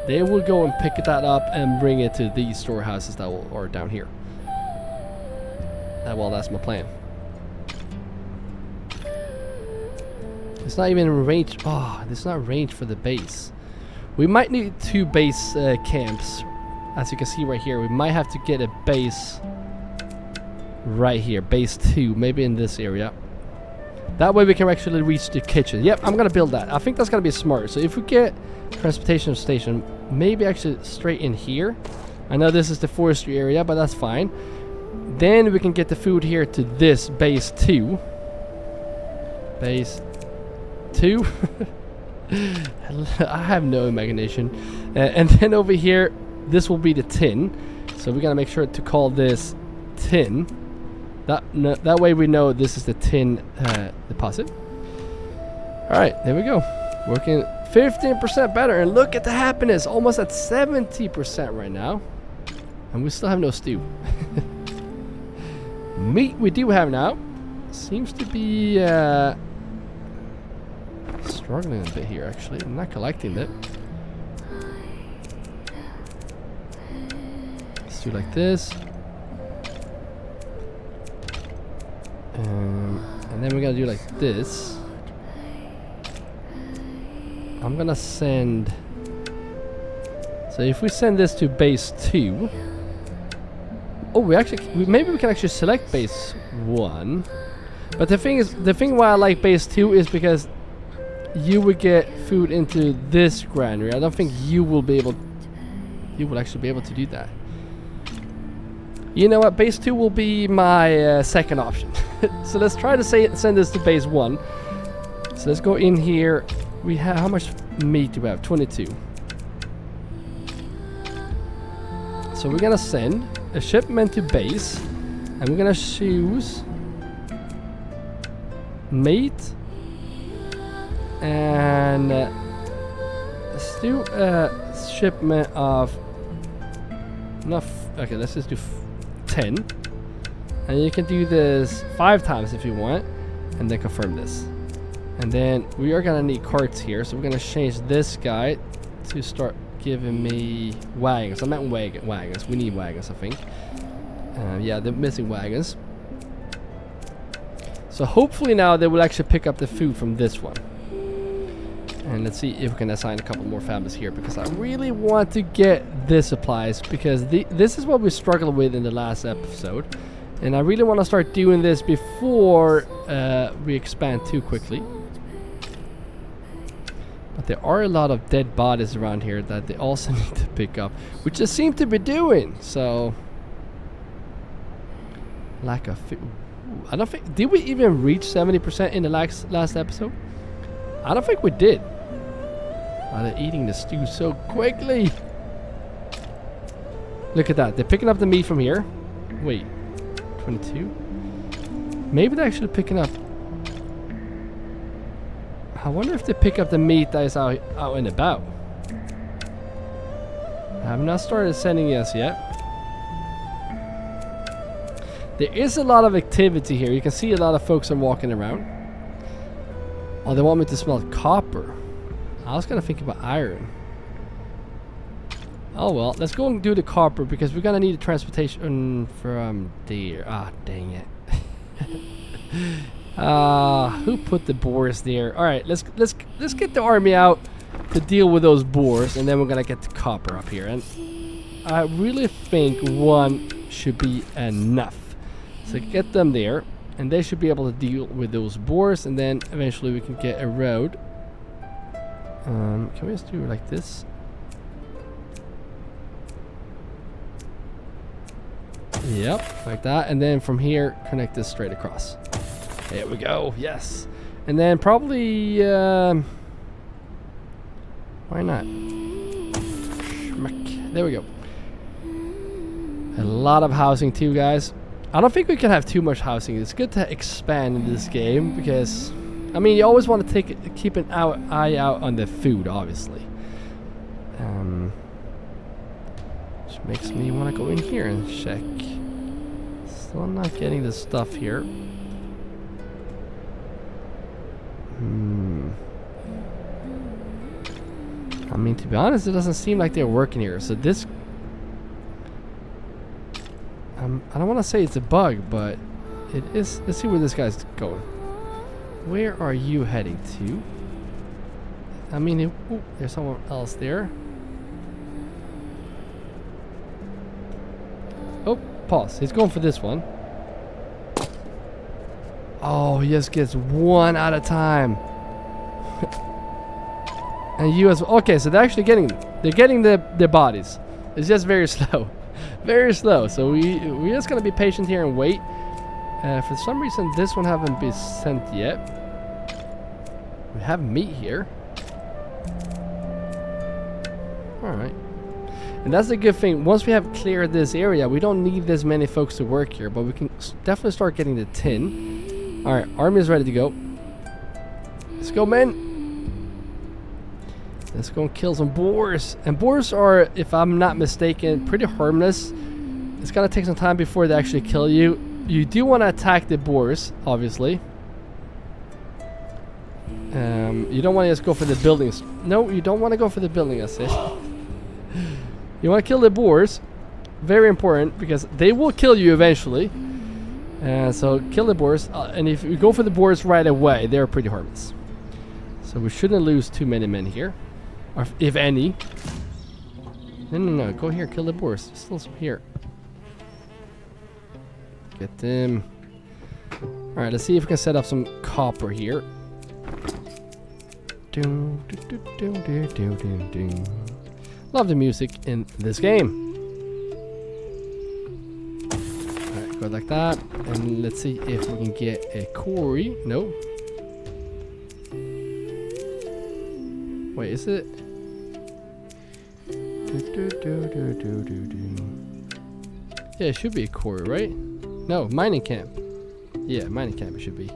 they will go and pick that up and bring it to these storehouses that are down here. Well, that's my plan. It's not even range. Oh, it's not range for the base. We might need 2 base camps. As you can see right here, we might have to get a base right here. Base 2, maybe in this area. That way we can actually reach the kitchen. Yep, I'm gonna build that. I think that's gonna be smart. So if we get transportation station, maybe actually straight in here. I know this is the forestry area, but that's fine. Then we can get the food here to this base 2. Base 2. I have no imagination. And then over here, this will be the tin. So we're gonna make sure to call this tin. That way we know this is the tin deposit. Alright, there we go. Working 15% better, and look at the happiness, almost at 70% right now. And we still have no stew. Meat we do have now. Seems to be struggling a bit here, actually. I'm not collecting it. Let's do like this. And then we're gonna do like this. I'm gonna send. So if we send this to base 2. Oh, maybe we can actually select base 1. But the thing why I like base 2 is because you would get food into this granary. I don't think you will actually be able to do that. You know what? Base 2 will be my second option. So let's try to send this to base 1. So let's go in here. We have, how much meat do we have? 22. So we're gonna send a shipment to base, and we're gonna choose meat, and let's do a shipment of okay, let's just do 10, and you can do this 5 times if you want, and then confirm this. And then we are gonna need carts here, so we're gonna change this guy to start giving me wagons. I meant wagons. We need wagons, I think. Yeah, they're missing wagons. So hopefully now they will actually pick up the food from this one. And let's see if we can assign a couple more families here, because I really want to get this supplies, because this is what we struggled with in the last episode. And I really want to start doing this before we expand too quickly. But there are a lot of dead bodies around here that they also need to pick up, which they seem to be doing. So, lack of food. I don't think, did we even reach 70% in the last episode? I don't think we did. Oh, they're eating the stew so quickly. Look at that. They're picking up the meat from here. Wait, 22? Maybe they're actually picking up. I wonder if they pick up the meat that is out and about. I have not started sending us yet. There is a lot of activity here. You can see a lot of folks are walking around. Oh, they want me to smell copper. I was gonna think about iron. Oh well, let's go and do the copper because we're gonna need a transportation from there. Ah, dang it. Who put the boars there? All right, let's get the army out to deal with those boars, and then we're gonna get the copper up here. And I really think one should be enough. So get them there, and they should be able to deal with those boars, and then eventually we can get a road. Can we just do it like this? Yep, like that, and then from here connect this straight across. There we go. Yes, and then probably why not? There we go. A lot of housing too, guys. I don't think we can have too much housing. It's good to expand in this game because, I mean, you always want to keep an eye out on the food, obviously. Which makes me want to go in here and check. Still not getting the stuff here. I mean, to be honest, it doesn't seem like they're working here. So this, I don't want to say it's a bug, but it is. Let's see where this guy's going. Where are you heading to? I mean, there's someone else there. Oh, pause. He's going for this one. Oh, he just gets one at a time. And you as well. Okay, so they're actually getting their bodies. It's just very slow. Very slow. So we're just gonna be patient here and wait. For some reason this one haven't been sent yet. We have meat here. Alright. And that's the good thing. Once we have cleared this area, we don't need this many folks to work here, but we can definitely start getting the tin. Alright, army is ready to go. Let's go, men. Let's go and kill some boars. And boars are, if I'm not mistaken, pretty harmless. It's gonna take some time before they actually kill you. You do want to attack the boars, obviously. You don't want to just go for the buildings. No, you don't want to go for the building, I said. You want to kill the boars. Very important, because they will kill you eventually. So kill the boars. And if you go for the boars right away, they're pretty harmless. So we shouldn't lose too many men here. Or if any. No. Go here, kill the boars. Still some here. Get them. Alright, let's see if we can set up some copper here. Love the music in this game. Alright, go like that. And let's see if we can get a quarry. No. Wait, is it? Yeah, it should be a quarry, right? No, mining camp. Yeah, mining camp it should be.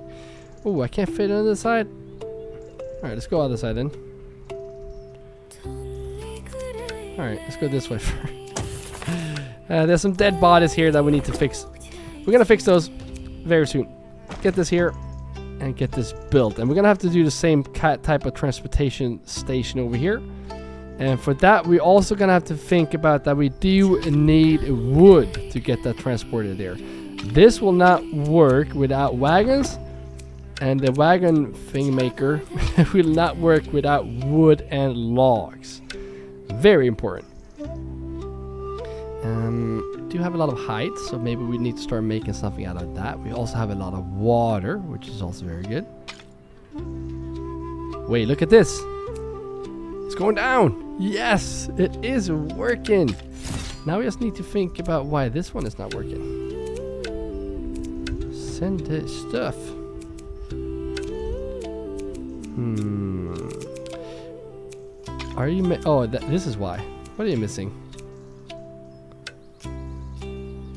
Oh, I can't fit on the side. Alright, let's go other side then. Alright, let's go this way first. There's some dead bodies here that we need to fix. We're gonna fix those very soon. Get this here and get this built. And we're gonna have to do the same type of transportation station over here. And for that, we're also gonna have to think about that we do need wood to get that transported there. This will not work without wagons, and the wagon thing maker will not work without wood and logs. Very important. We do have a lot of height, so maybe we need to start making something out of that. We also have a lot of water, which is also very good. Wait, look at this. It's going down. Yes, it is working. Now we just need to think about why this one is not working. Send the stuff. Are you oh, this is why. What are you missing?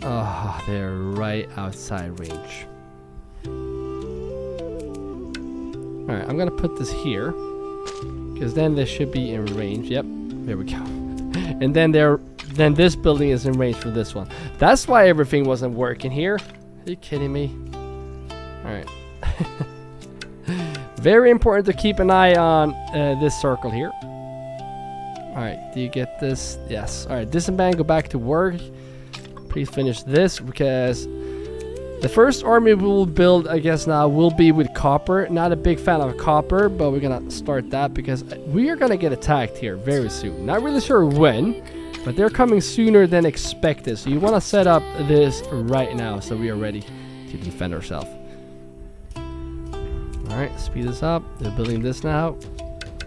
Oh, they're right outside range. Alright, I'm gonna put this here. Because then they should be in range. Yep, there we go. And then this building is in range for this one. That's why everything wasn't working here. Are you kidding me? Alright. Very important to keep an eye on this circle here. Alright, do you get this? Yes. Alright, disband, go back to work. Please finish this because the first army we will build, I guess now, will be with copper. Not a big fan of copper, but we're gonna start that because we are gonna get attacked here very soon. Not really sure when, but they're coming sooner than expected. So you want to set up this right now so we are ready to defend ourselves. Alright, speed this up. They're building this now.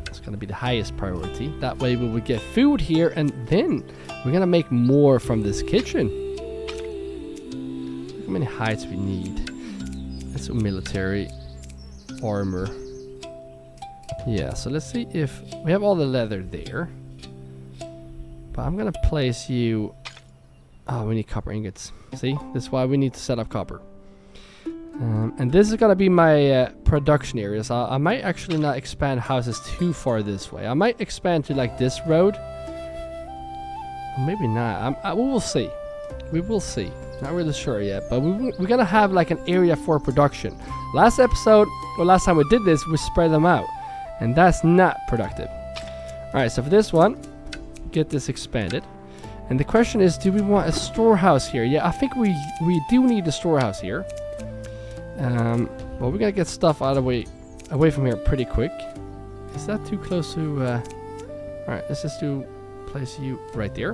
It's gonna be the highest priority. That way we will get food here and then we're gonna make more from this kitchen. How many heights we need? It's a military armor. Yeah, so let's see if we have all the leather there. But I'm gonna place you. Oh, we need copper ingots. See, this is why we need to set up copper. And this is gonna be my production area. So I might actually not expand houses too far this way. I might expand to like this road. Maybe not. We will see. We will see. Not really sure yet, but we're gonna have like an area for production. Last episode, or last time we did this, we spread them out, and that's not productive. All right, so for this one, get this expanded, and the question is, do we want a storehouse here? Yeah, I think we do need a storehouse here. Well, we're gonna get stuff out of the way, away from here pretty quick. Is that too close to? All right, let's just place you right there.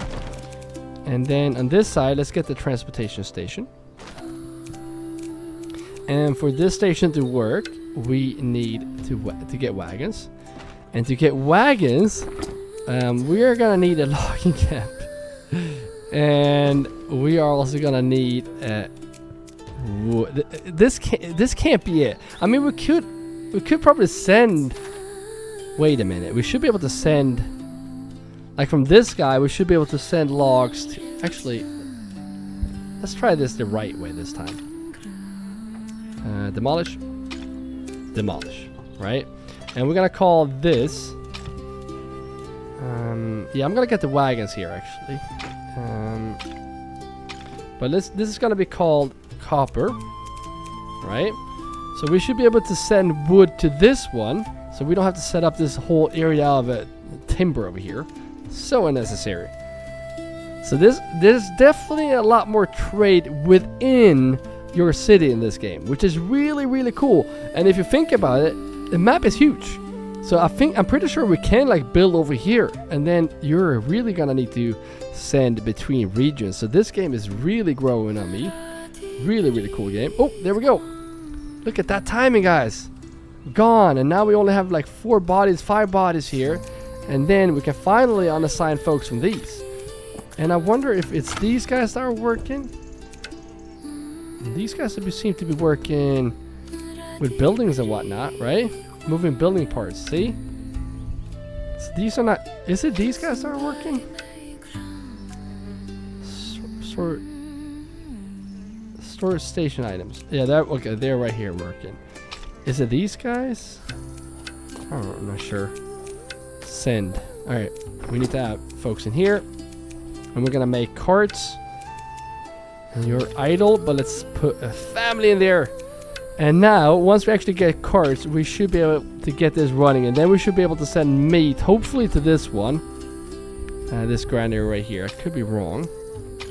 And then on this side, let's get the transportation station. And for this station to work, we need to get wagons. And to get wagons, we are gonna need a logging camp. And we are also gonna need this can't be it. I mean, we could probably send. Wait a minute, we should be able to send. Like from this guy, we should be able to send logs to... Actually, let's try this the right way this time. Demolish. Demolish. Right? And we're going to call this... yeah, I'm going to get the wagons here, actually. But this is going to be called copper. Right? So we should be able to send wood to this one. So we don't have to set up this whole area of timber over here. So unnecessary. So there's definitely a lot more trade within your city in this game, which is really, really cool. And if you think about it, the map is huge. So I'm pretty sure we can like build over here, and then you're really gonna need to send between regions. So this game is really growing on me. Really, really cool game. Oh, there we go. Look at that timing, guys. Gone, and now we only have like 5 bodies here. And then we can finally unassign folks from these. And I wonder if it's these guys that are working. These guys seem to be working with buildings and whatnot, right? Moving building parts, see? So these are not... Is it these guys that are working? Storage station items. Yeah, okay, they're right here working. Is it these guys? I'm not sure. Send. Alright, we need to have folks in here. And we're gonna make carts. And you're idle, but let's put a family in there. And now, once we actually get carts, we should be able to get this running. And then we should be able to send meat, hopefully to this one. This granary right here. I could be wrong.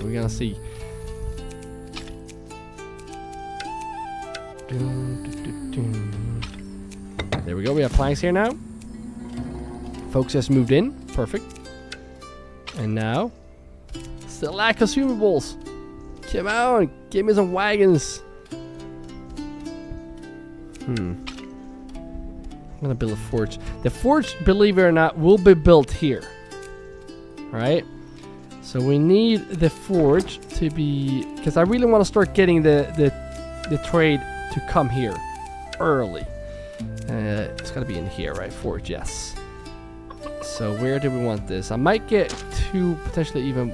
We're gonna see. There we go, we have planks here now. Folks just moved in. Perfect. And now, still lack consumables. Come on, give me some wagons. I'm gonna build a forge. The forge, believe it or not, will be built here. Right? So we need the forge to be... Because I really want to start getting the trade to come here early. It's gotta be in here, right? Forge, yes. So where do we want this? I might get 2, potentially even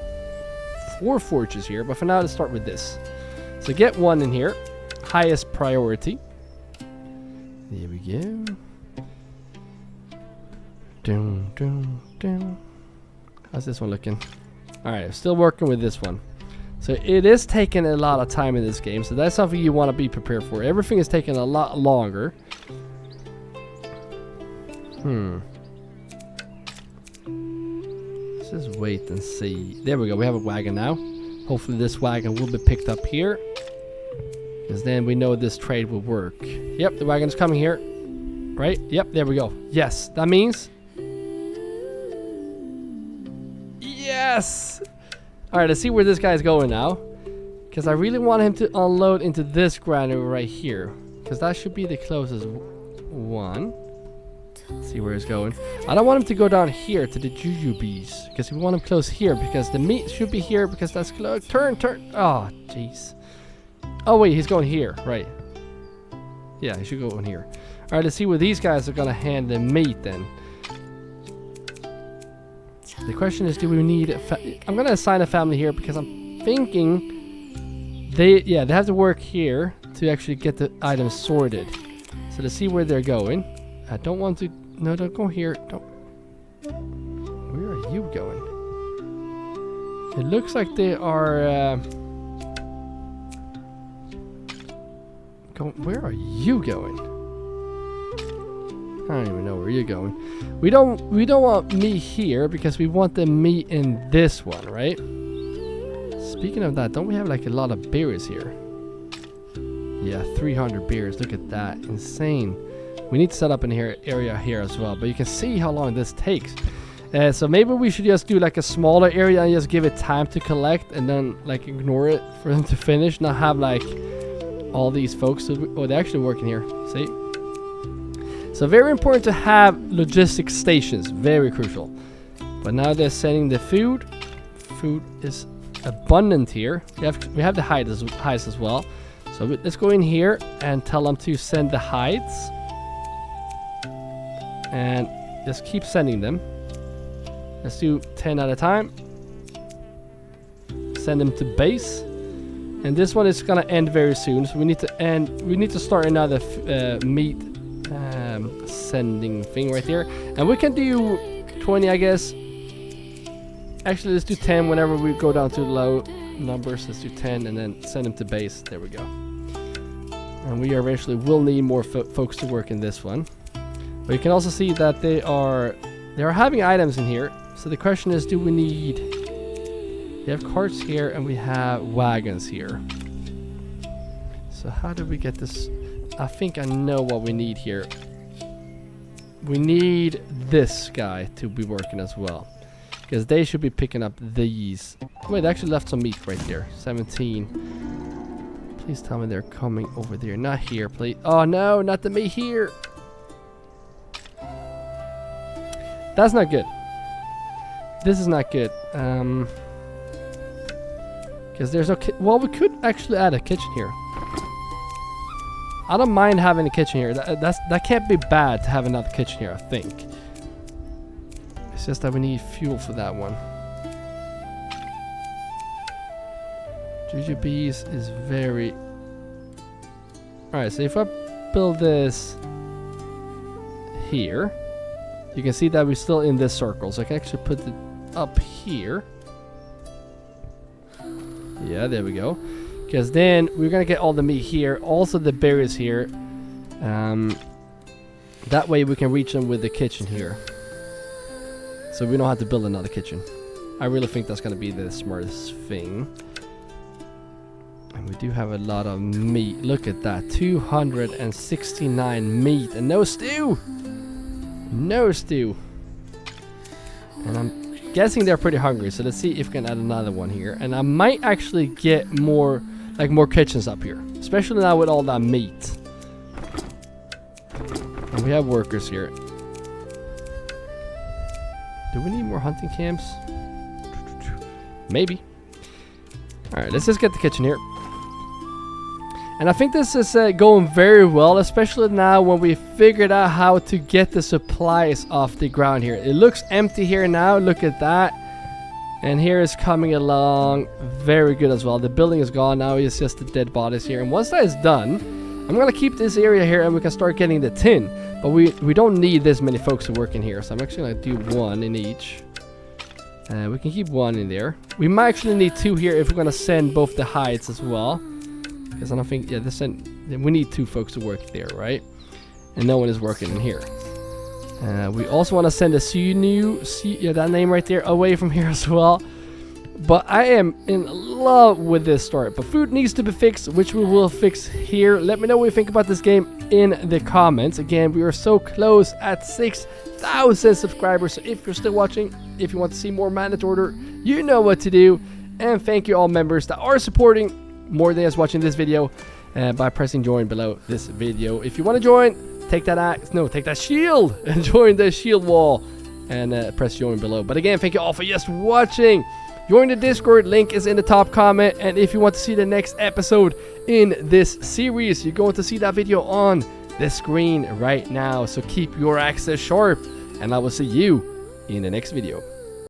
4 forges here, but for now let's start with this. So get 1 in here, highest priority. There we go. Dun, dun, dun. How's this one looking? Alright, still working with this one. So it is taking a lot of time in this game, so that's something you want to be prepared for. Everything is taking a lot longer. Let's just wait and see. There we go, we have a wagon now. Hopefully this wagon will be picked up here, because then we know this trade will work. Yep, the wagon's coming here. Right? Yep, there we go. Yes, that means... Yes! Alright, let's see where this guy's going now. Because I really want him to unload into this granary right here. Because that should be the closest one. Let's see where he's going. I don't want him to go down here to the jujubes. Because we want him close here. Because the meat should be here. Because that's close. Turn. Oh, jeez. Oh, wait, he's going here. Right. Yeah, he should go in here. Alright, let's see where these guys are going to hand the meat then. The question is, do we need I'm going to assign a family here because I'm thinking they have to work here to actually get the items sorted. So let's see where they're going. I don't want to... No, don't go here. Don't... Where are you going? It looks like they are... Where are you going? I don't even know where you're going. We don't want meat here because we want the meat in this one, right? Speaking of that, don't we have like a lot of berries here? Yeah, 300 berries. Look at that. Insane. We need to set up an area here as well, but you can see how long this takes. So maybe we should just do like a smaller area and just give it time to collect and then like ignore it for them to finish. Not have like all these folks. Oh, they're actually working here. See? So very important to have logistics stations, very crucial. But now they're sending the food. Food is abundant here. We have the hides as well. So let's go in here and tell them to send the hides. And just keep sending them. Let's do 10 at a time. Send them to base. And this one is gonna end very soon. So we need to start another meat sending thing right here, and we can do 20, I guess. Actually, let's do 10 whenever we go down to low numbers. Let's do 10 and then send them to base. There we go. And we eventually will need more folks to work in this one. But you can also see that they are having items in here. So the question is, do we need... We have carts here and we have wagons here. So how do we get this? I think I know what we need here. We need this guy to be working as well, because they should be picking up these. Wait, they actually left some meat right there. 17. Please tell me they're coming over there. Not here, please. Oh no, not the meat here. That's not good. This is not good. Because there's no... Well, we could actually add a kitchen here. I don't mind having a kitchen here. That can't be bad to have another kitchen here, I think. It's just that we need fuel for that one. GGBs is very... Alright, so if I build this here, you can see that we're still in this circle. So I can actually put it up here. Yeah, there we go. Because then we're going to get all the meat here. Also the berries here. That way we can reach them with the kitchen here. So we don't have to build another kitchen. I really think that's going to be the smartest thing. And we do have a lot of meat. Look at that. 269 meat. And no stew. No stew. And I'm guessing they're pretty hungry. So let's see if we can add another one here. And I might actually get more kitchens up here. Especially now with all that meat. And we have workers here. Do we need more hunting camps? Maybe. Alright, let's just get the kitchen here. And I think this is going very well, especially now when we figured out how to get the supplies off the ground here. It looks empty here now, look at that. And here is coming along very good as well. The building is gone now, it's just the dead bodies here. And once that is done, I'm gonna keep this area here and we can start getting the tin. But we don't need this many folks to work in here, so I'm actually gonna do 1 in each. We can keep 1 in there. We might actually need 2 here if we're gonna send both the hides as well. Because I don't think, yeah, we need 2 folks to work there, right? And no one is working in here. We also want to send a that name right there away from here as well. But I am in love with this story. But food needs to be fixed, which we will fix here. Let me know what you think about this game in the comments. Again, we are so close at 6,000 subscribers. So if you're still watching, if you want to see more Manor Order, you know what to do. And thank you all members that are supporting more than just watching this video by pressing join below this video. If you want to join, take that shield and join the shield wall and press join below. But again, thank you all for just watching. Join the Discord, link is in the top comment. And if you want to see the next episode in this series, you're going to see that video on the screen right now. So keep your access sharp, and I will see you in the next video.